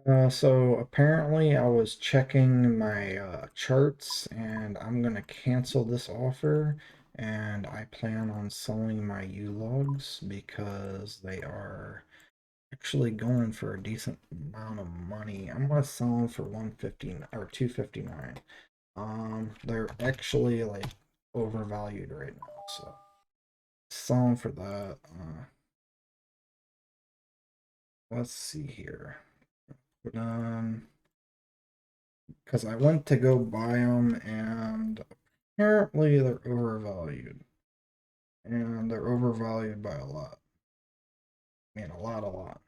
So apparently I was checking my charts and I'm gonna cancel this offer and I plan on selling my U-Logs because they are actually going for a decent amount of money. I'm gonna sell them for 150 or 259. They're actually like overvalued right now, so sell them for that. Let's see here. Because I went to go buy them and apparently they're overvalued. And they're overvalued by a lot. I mean, a lot.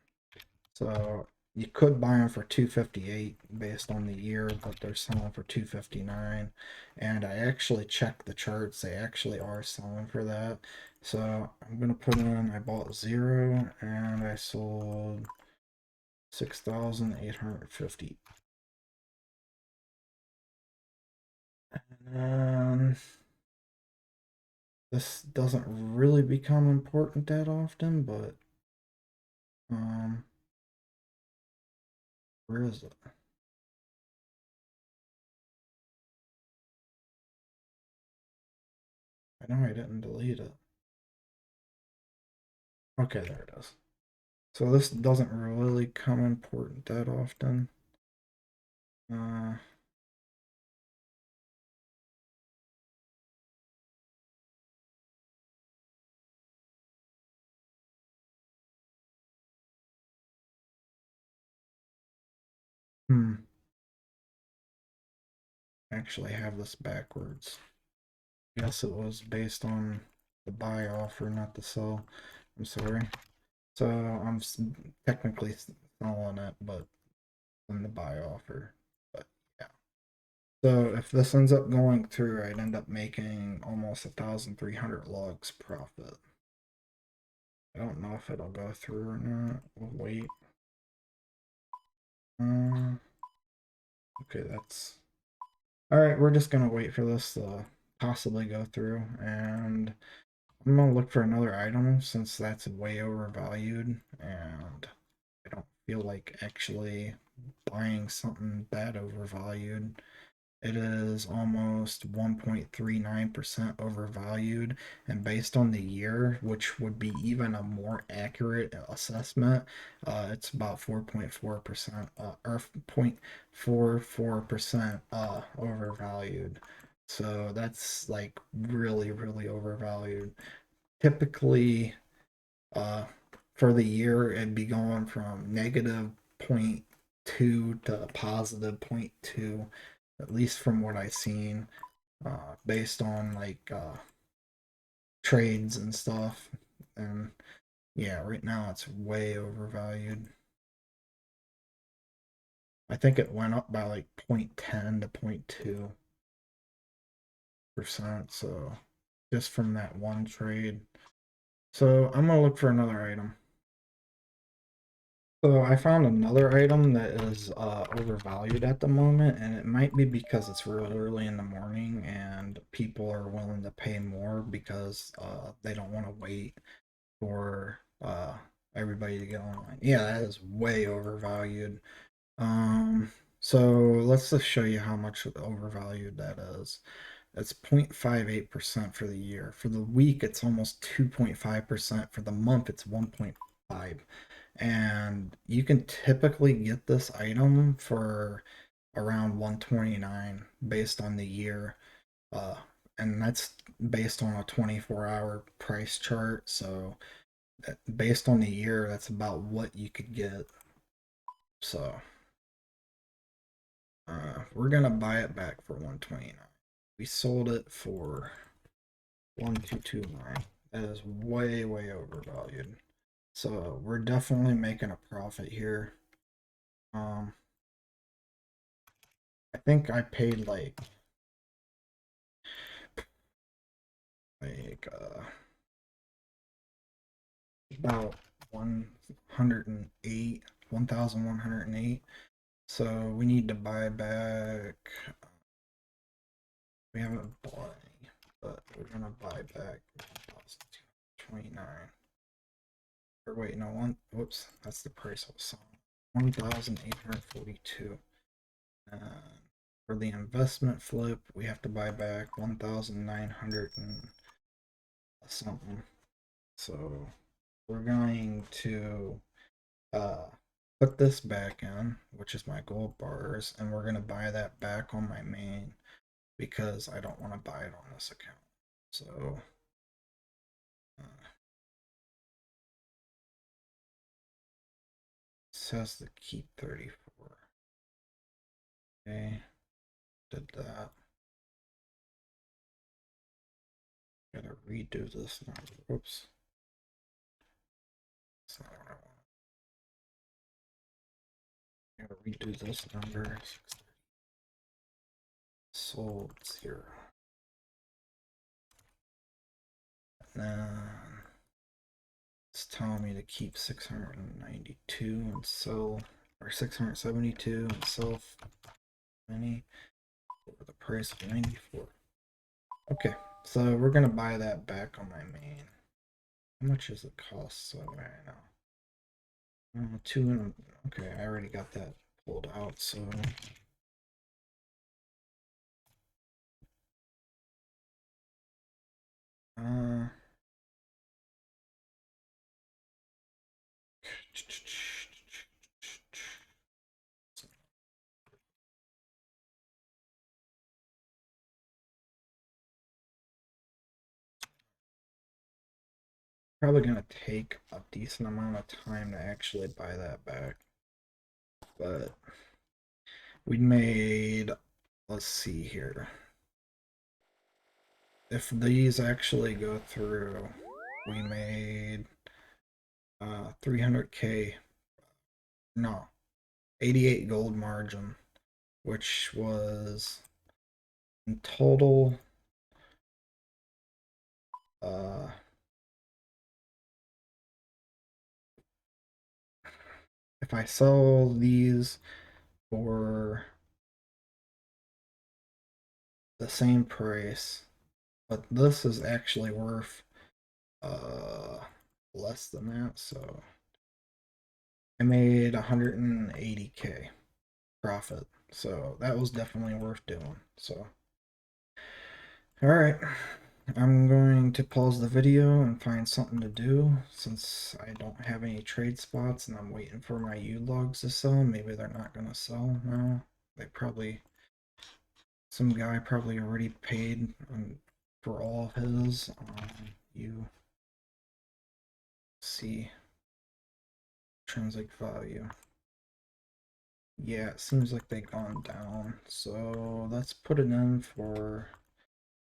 So you could buy them for 258 based on the year, but they're selling for 259. And I actually checked the charts. They actually are selling for that. So I'm going to put in, I bought 0 and I sold 6,850. And this doesn't really become important that often, but um, where is it? I know I didn't delete it. Okay, there it is. So this doesn't really come important that often. Uh, hmm. Actually have this backwards. Yes, it was based on the buy offer, not the sell. I'm sorry. So I'm technically selling it, but in the buy offer. But yeah. So if this ends up going through, I'd end up making almost 1,300 logs profit. I don't know if it'll go through or not. We'll wait. Uh, okay, that's all right. We're just gonna wait for this to possibly go through, and I'm gonna look for another item since that's way overvalued, and I don't feel like actually buying something that overvalued. It is almost 1.39% overvalued, and based on the year, which would be even a more accurate assessment, it's about 4.4% or 0.44% overvalued. So that's like really overvalued. Typically, uh, for the year, it'd be going from negative point 0.2 to positive point 0.2, at least from what I've seen, based on like trades and stuff. And yeah, right now it's way overvalued. I think it went up by like 0.10 to 0.2%. So just from that one trade. So I'm gonna look for another item. So I found another item that is overvalued at the moment, and it might be because it's really early in the morning and people are willing to pay more because they don't want to wait for everybody to get online. Yeah, that is way overvalued. Um, so let's just show you how much overvalued that is. It's 0.58% for the year. For the week, it's almost 2.5%. For the month, it's 1.5. And you can typically get this item for around 129 based on the year. Uh, and that's based on a 24-hour price chart. So based on the year, that's about what you could get. So we're gonna buy it back for 129. We sold it for 1229. That is way overvalued. So we're definitely making a profit here. Um, I think I paid like about 108, 1,108. So we need to buy back. We haven't bought any, but we're gonna buy back 1,229. Or wait, no one. Whoops, that's the price I was selling. 1,842. For the investment flip, we have to buy back 1,900 and something. So we're going to put this back in, which is my gold bars, and we're going to buy that back on my main because I don't want to buy it on this account. So it says to keep 34. Okay, did that. Gotta redo this now. Oops. That's not what I want. Gotta redo this number. Sold 0. And then it's telling me to keep 692 and sell, or 672 and sell many over the price of 94. Okay, so we're gonna buy that back on my main. How much does it cost? So right now, okay, I already got that pulled out. So probably gonna take a decent amount of time to actually buy that back, but we made, let's see here, if these actually go through, we made 300k, no, 88 gold margin, which was in total if I sell these for the same price, but this is actually worth less than that, so I made 180k profit, so that was definitely worth doing. So all right, I'm going to pause the video and find something to do since I don't have any trade spots and I'm waiting for my U-logs to sell. Maybe they're not going to sell now. They probably, some guy probably already paid for all of his. You see intrinsic value. Yeah, it seems like they've gone down. So let's put it in for,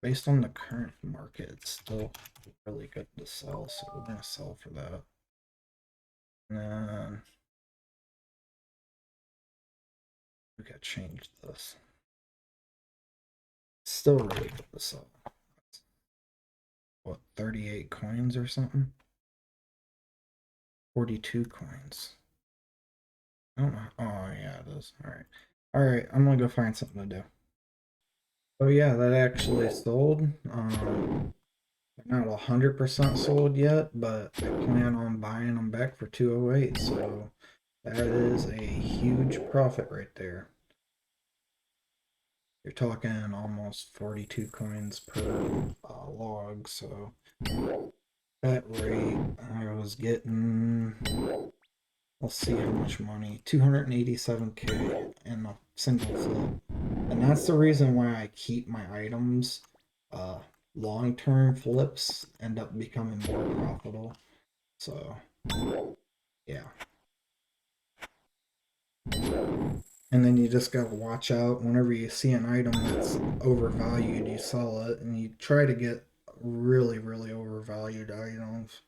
based on the current market, it's still really good to sell. So we're going to sell for that. And then we got to change this. Still really good to sell. What, 38 coins or something? 42 coins. I don't know. Oh, yeah, it is. Alright. Alright, I'm gonna go find something to do. Oh, yeah, that actually sold. Not 100% sold yet, but I plan on buying them back for 208. So that is a huge profit right there. You're talking almost 42 coins per log, so that rate I was getting, let's see how much money, 287k in a single flip. And that's the reason why I keep my items. Long-term flips end up becoming more profitable. So yeah. And then you just gotta watch out whenever you see an item that's overvalued, you sell it, and you try to get really, really overvalued items.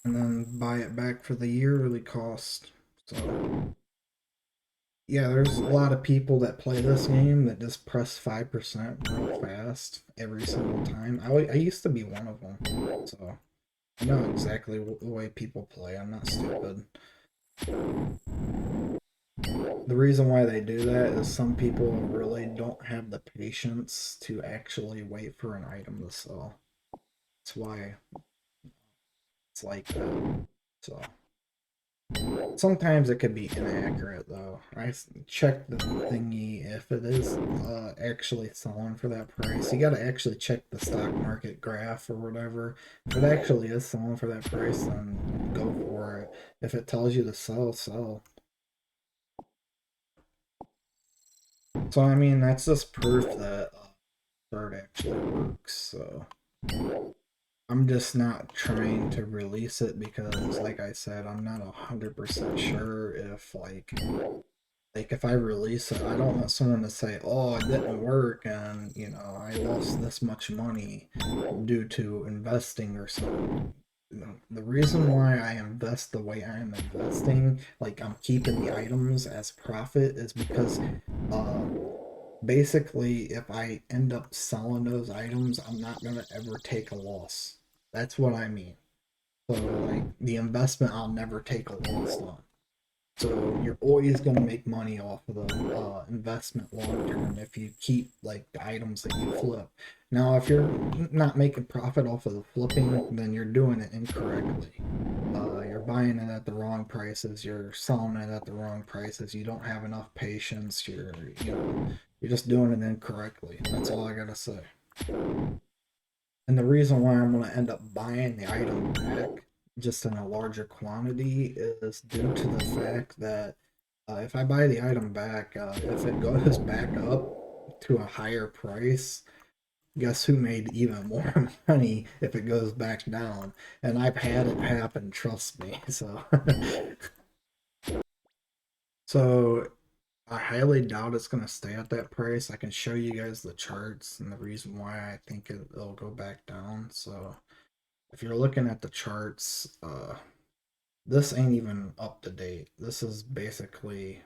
And then buy it back for the yearly cost. So yeah, there's a lot of people that play this game that just press 5% real fast every single time. I used to be one of them, so I know exactly the way people play. I'm not stupid. The reason why they do that is some people really don't have the patience to actually wait for an item to sell. That's why it's like that. So Sometimes it could be inaccurate though. Check the thingy if it is actually selling for that price. You gotta actually check the stock market graph or whatever. If it actually is selling for that price, then go for it. If it tells you to sell, sell. So I mean, that's just proof that Bird actually works. So I'm just not trying to release it because, like I said, I'm not 100% sure if like if I release it, I don't want someone to say, "Oh, it didn't work," and I lost this much money due to investing or something. The reason why I invest the way I am investing, like I'm keeping the items as profit, is because uh, basically, if I end up selling those items, I'm not gonna ever take a loss. That's what I mean. So, like the investment, I'll never take a loss on. So you're always going to make money off of the investment long term if you keep like the items that you flip. Now, if you're not making profit off of the flipping, then you're doing it incorrectly. You're buying it at the wrong prices. You're selling it at the wrong prices. You don't have enough patience. You're just doing it incorrectly. That's all I gotta say. And the reason why I'm going to end up buying the item back just in a larger quantity is due to the fact that if I buy the item back, if it goes back up to a higher price, guess who made even more money if it goes back down? And I've had it happen, trust me. So, so I highly doubt it's going to stay at that price. I can show you guys the charts and the reason why I think it'll go back down. So, if you're looking at the charts, this ain't even up to date. This is basically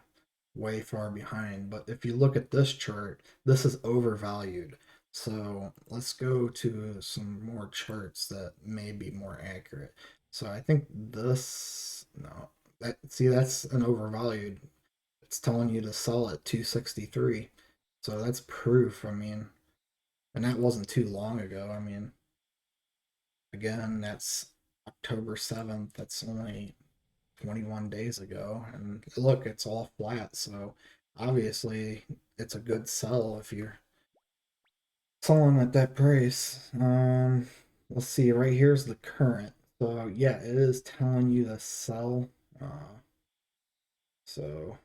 way far behind. But if you look at this chart, this is overvalued. So let's go to some more charts that may be more accurate. So I think this, no, that's an overvalued. It's telling you to sell at 263. So that's proof. I mean, and that wasn't too long ago. I mean, again, that's October 7th. That's only 21 days ago. And look, it's all flat. So obviously, it's a good sell if you're selling at that price. Let's see. Right here's the current. So yeah, it is telling you to sell. So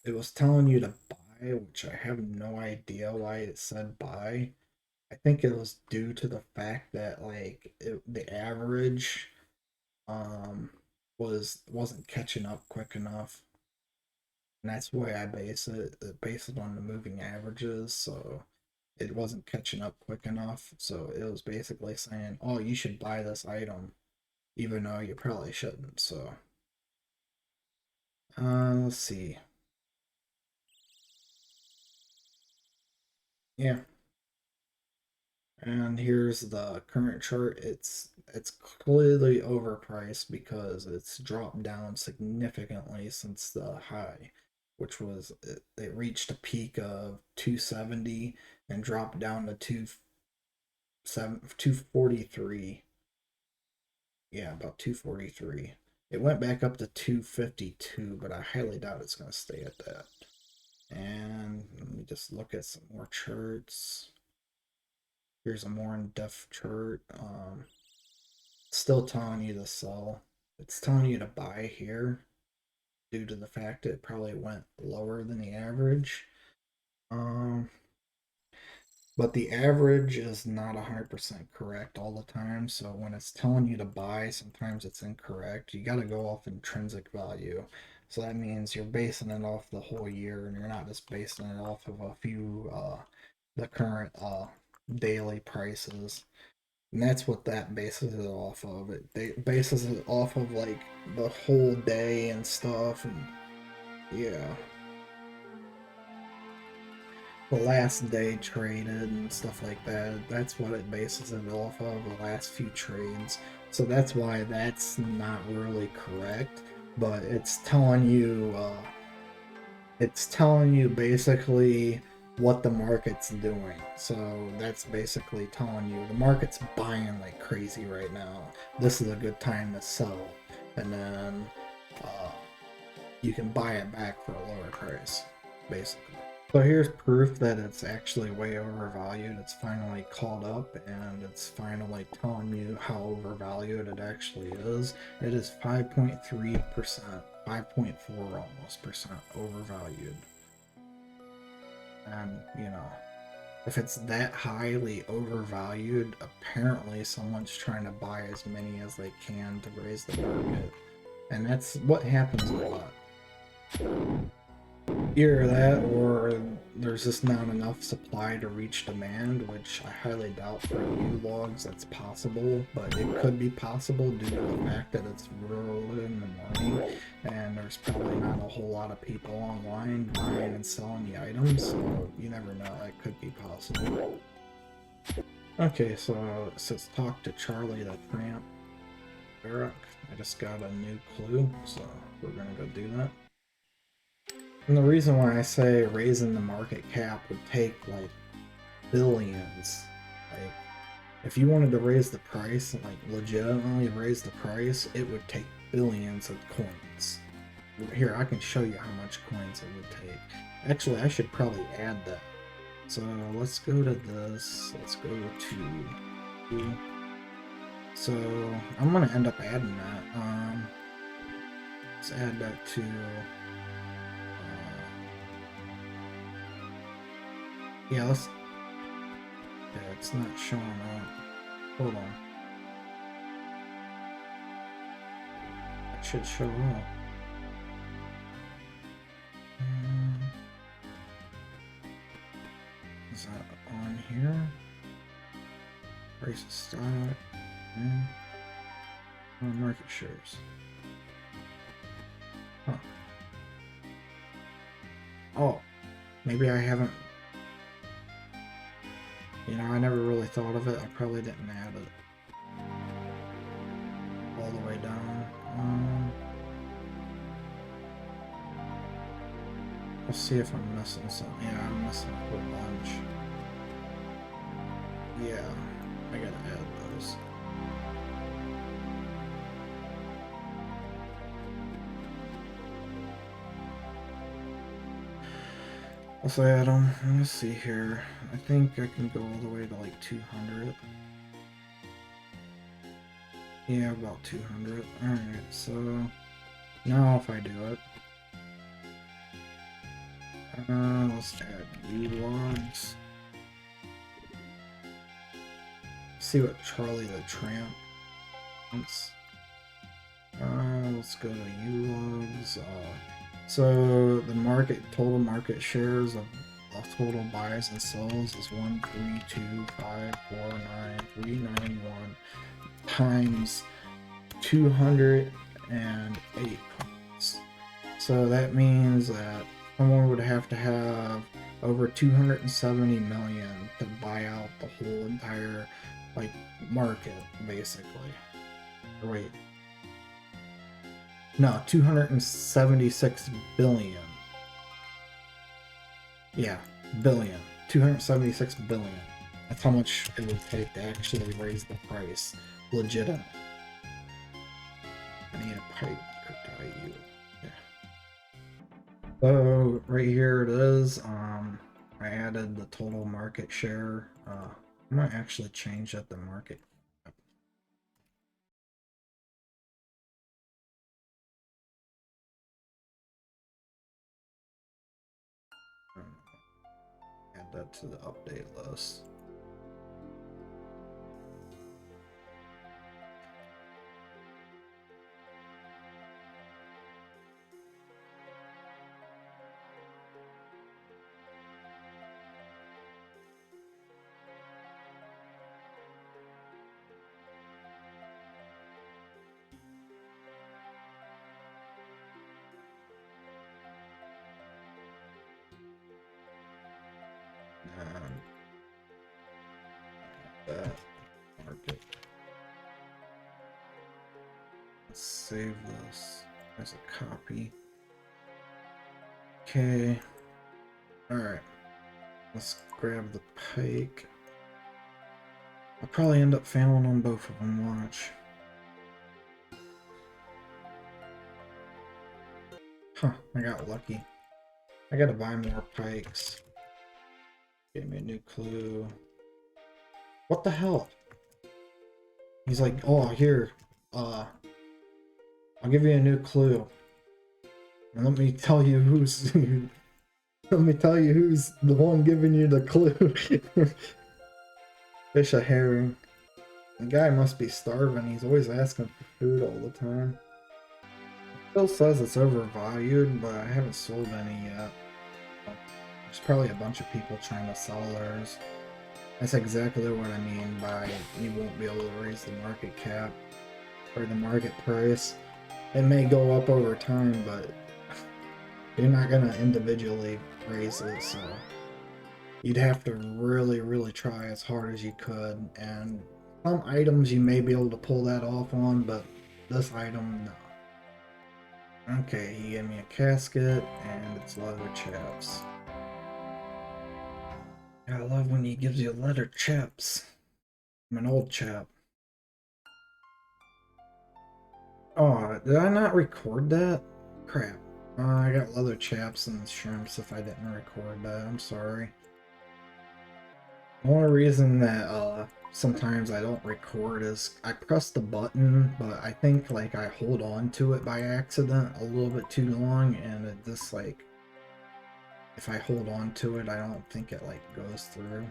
it was telling you to buy, which I have no idea why it said buy. I think it was due to the fact that the average um wasn't catching up quick enough, and that's why I base it on the moving averages. So it wasn't catching up quick enough, so it was basically saying, oh, you should buy this item even though you probably shouldn't. So let's see. Yeah, and here's the current chart. It's clearly overpriced because it's dropped down significantly since the high, which was it reached a peak of 270 and dropped down to 243. Yeah, about 243. It went back up to 252, but I highly doubt it's going to stay at that. And let me just look at some more charts. Here's a more in-depth chart. Still telling you to sell. It's telling you to buy here due to the fact it probably went lower than the average. Um, but the average is not 100% correct all the time. So when it's telling you to buy, sometimes it's incorrect. You got to go off intrinsic value. So that means you're basing it off the whole year and you're not just basing it off of a few, the current daily prices. And that's what that bases it off of. It bases it off of like the whole day and stuff. And yeah, the last day traded and stuff like that. That's what it bases it off of, the last few trades. So that's why that's not really correct. But it's telling you basically what the market's doing. So that's basically telling you the market's buying like crazy right now. This is a good time to sell. And then you can buy it back for a lower price, basically. So here's proof that it's actually way overvalued. It's finally caught up and it's finally telling you how overvalued it actually is. It is 5.3%, 5.4 almost percent overvalued. And, you know, if it's that highly overvalued, apparently someone's trying to buy as many as they can to raise the market. And that's what happens a lot. Either that, or there's just not enough supply to reach demand, which I highly doubt for new logs that's possible, but it could be possible due to the fact that it's early in the morning and there's probably not a whole lot of people online buying and selling the items, so you never know, it could be possible. Okay, so it says talk to Charlie the Tramp Barrack. I just got a new clue, so we're gonna go do that. And the reason why I say raising the market cap would take like billions, like if you wanted to raise the price, like legitimately raise the price, it would take billions of coins. Here, I can show you how much coins it would take. Actually, I should probably add that. So let's go to this, let's go to, so I'm gonna end up adding that. Let's add that to, yeah, let's, yeah, it's not showing up. Hold on. That should show up. Is that on here? Price of stock. Market shares. Huh. Oh, maybe I haven't. You know, I never really thought of it. I probably didn't add it all the way down. Let's see if I'm missing something. Yeah, I'm missing a whole bunch. Yeah, I gotta add those. Let's add them. Let's see here. I think I can go all the way to like 200. Yeah, about 200. Alright, so now if I do it, let's add U-logs. See what Charlie the Tramp wants. Let's go to U-logs. So the total market shares of total buys and sells is 132549391 times 208 points. So that means that someone would have to have over 270 million to buy out the whole entire like market, basically. Wait. No, 276 billion. Yeah, billion. 276 billion. That's how much it would take to actually raise the price. Legitimate. I need a pipe or tie you. Yeah. So right here it is. I added the total market share. I might actually change that to market. Add that to the update list. That market. Let's save this as a copy. Okay. Alright. Let's grab the pike. I'll probably end up failing on both of them, watch. Huh, I got lucky. I gotta buy more pikes. Give me a new clue. What the hell? He's like, oh, here, I'll give you a new clue. And let me tell you who's let me tell you who's the one giving you the clue. Fish a herring. The guy must be starving. He's always asking for food all the time. Still says it's overvalued, but I haven't sold any yet. There's probably a bunch of people trying to sell theirs. That's exactly what I mean by you won't be able to raise the market cap or the market price. It may go up over time, but you're not gonna individually raise it, so you'd have to really, really try as hard as you could. And some items you may be able to pull that off on, but this item, no. Okay, he gave me a casket, and it's leather chaps. I love when he gives you leather chaps. I'm an old chap. Oh, did I not record that? Crap. I got leather chaps and shrimps if I didn't record that. I'm sorry. The only reason that sometimes I don't record is I press the button, but I think like I hold on to it by accident a little bit too long, and it just like, if I hold on to it, I don't think it like goes through.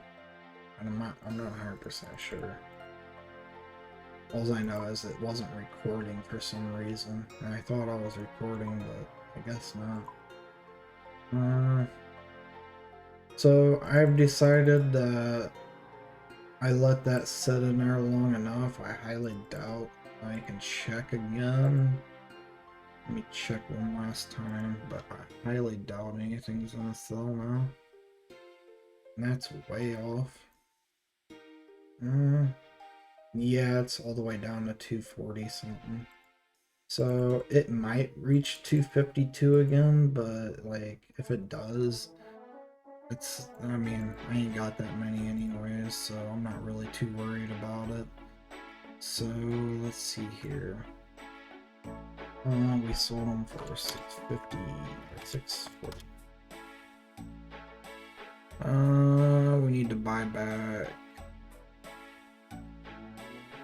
And I'm not 100% sure. All I know is it wasn't recording for some reason, and I thought I was recording, but I guess not. So I've decided that I let that sit in there long enough. I highly doubt I can check again. Let me check one last time, but I highly doubt anything's gonna sell now. And that's way off. Yeah, it's all the way down to 240 something. So it might reach 252 again, but like if it does, I mean, I ain't got that many anyways, so I'm not really too worried about it. So let's see here. We sold them for 650 or 640. We need to buy back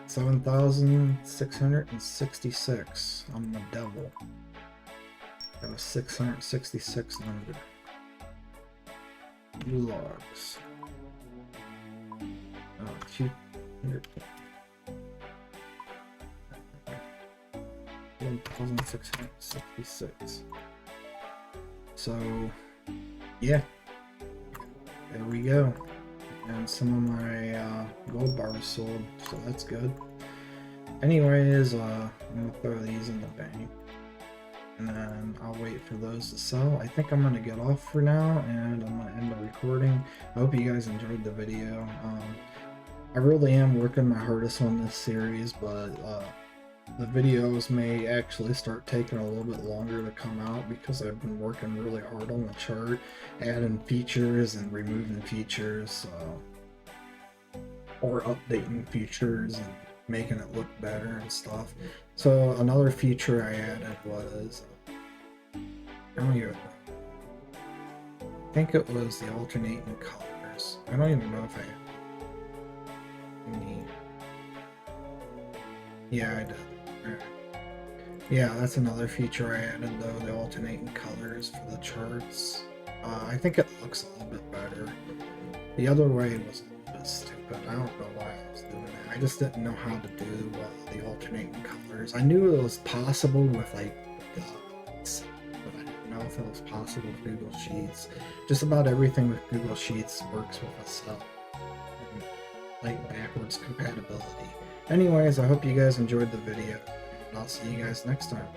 7,666 on the devil. That was 666 number. Blue logs. 200. 1,666. So, yeah. There we go. And some of my gold bars sold, so that's good. Anyways, I'm gonna throw these in the bank, and then I'll wait for those to sell. I think I'm gonna get off for now, and I'm gonna end the recording. I hope you guys enjoyed the video. I really am working my hardest on this series, but the videos may actually start taking a little bit longer to come out because I've been working really hard on the chart, adding features and removing features, or updating features and making it look better and stuff. So another feature I added was, I think it was the alternating colors. I don't even know if yeah, I did. Yeah, that's another feature I added though, the alternating colors for the charts. I think it looks a little bit better. The other way was a little bit stupid. I don't know why I was doing it. I just didn't know how to do the alternating colors. I knew it was possible with like dots, but I didn't know if it was possible with Google Sheets. Just about everything with Google Sheets works with Excel, and like backwards compatibility. Anyways, I hope you guys enjoyed the video, and I'll see you guys next time.